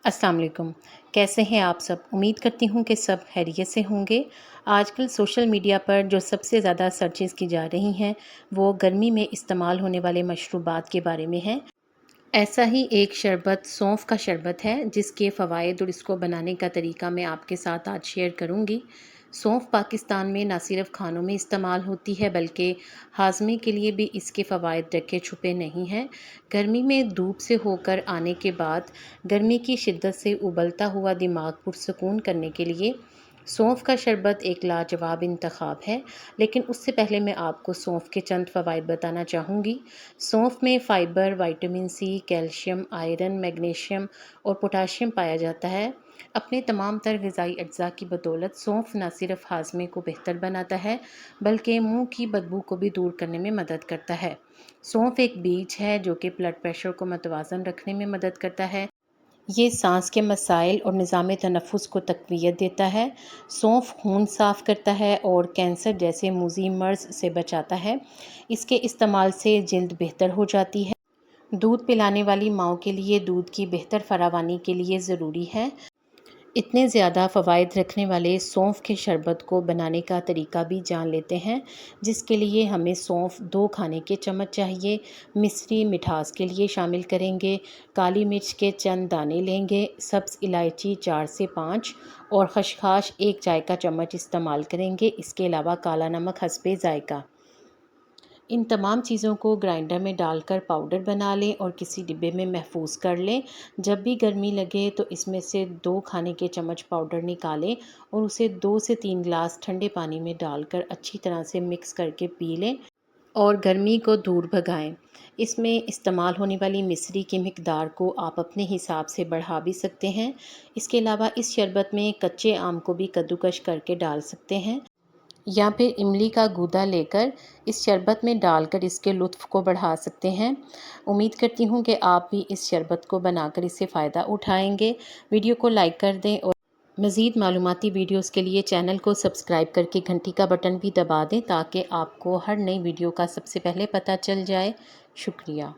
अस्सलाम वालेकुम। कैसे हैं आप सब? उम्मीद करती हूँ कि सब खैरियत से होंगे। आजकल सोशल मीडिया पर जो सबसे ज़्यादा सर्चेज़ की जा रही हैं, वो गर्मी में इस्तेमाल होने वाले मशरूबात के बारे में हैं। ऐसा ही एक शरबत सौंफ का शरबत है, जिसके फ़वाइद और इसको बनाने का तरीका मैं आपके साथ आज शेयर करूँगी। सौंफ पाकिस्तान में ना सिर्फ़ खानों में इस्तेमाल होती है, बल्कि हाज़मे के लिए भी इसके फ़वाइद ढके छुपे नहीं हैं। गर्मी में धूप से होकर आने के बाद गर्मी की शिद्दत से उबलता हुआ दिमाग पुरसकून करने के लिए सौंफ का शरबत एक लाजवाब इंतखाब है। लेकिन उससे पहले मैं आपको सौंफ के चंद फ़वाइद बताना चाहूँगी। सौंफ में fibre, vitamin C, calcium, iron, magnesium और पोटाशियम पाया जाता है। अपने तमाम तर ग़िज़ाई अज्जा की बदौलत सौंफ न सिर्फ़ हाज़मे को बेहतर बनाता है, बल्कि मुँह की बदबू को भी दूर करने में मदद करता है। सौंफ एक बीज है जो कि ब्लड प्रेशर को मतवाज़न रखने में मदद करता है। ये सांस के मसाइल और निज़ाम तनफ़ुस को तक़वियत देता है। सौंफ खून साफ़ करता है और कैंसर जैसे मुज़ी मर्ज़ से बचाता है। इसके इस्तेमाल से जल्द बेहतर हो जाती है। दूध पिलाने वाली माँओं के लिए दूध की बेहतर फरावानी के लिए ज़रूरी है। इतने ज़्यादा फ़वाइद रखने वाले सौंफ के शरबत को बनाने का तरीका भी जान लेते हैं, जिसके लिए हमें सौंफ 2 खाने के चम्मच चाहिए। मिश्री मिठास के लिए शामिल करेंगे। काली मिर्च के चंद दाने लेंगे। सब्ज़ इलायची 4 से 5 और खसखस 1 चाय का चम्मच इस्तेमाल करेंगे। इसके अलावा काला नमक हस्बे ज़ायक़ा। इन तमाम चीज़ों को ग्राइंडर में डालकर पाउडर बना लें और किसी डिब्बे में महफूज कर लें। जब भी गर्मी लगे तो इसमें से 2 खाने के चम्मच पाउडर निकालें और उसे 2 से 3 गिलास ठंडे पानी में डालकर अच्छी तरह से मिक्स करके पी लें और गर्मी को दूर भगाएं। इसमें इस्तेमाल होने वाली मिश्री की मिकदार को आप अपने हिसाब से बढ़ा भी सकते हैं। इसके अलावा इस शरबत में कच्चे आम को भी कद्दूकश करके डाल सकते हैं, या फिर इमली का गूदा लेकर इस शरबत में डालकर इसके लुत्फ़ को बढ़ा सकते हैं। उम्मीद करती हूँ कि आप भी इस शरबत को बनाकर इससे फ़ायदा उठाएँगे। वीडियो को लाइक कर दें और मज़ीद मालूमाती वीडियोज़ के लिए चैनल को सब्सक्राइब करके घंटी का बटन भी दबा दें, ताकि आपको हर नई वीडियो का सबसे पहले पता चल जाए। शुक्रिया।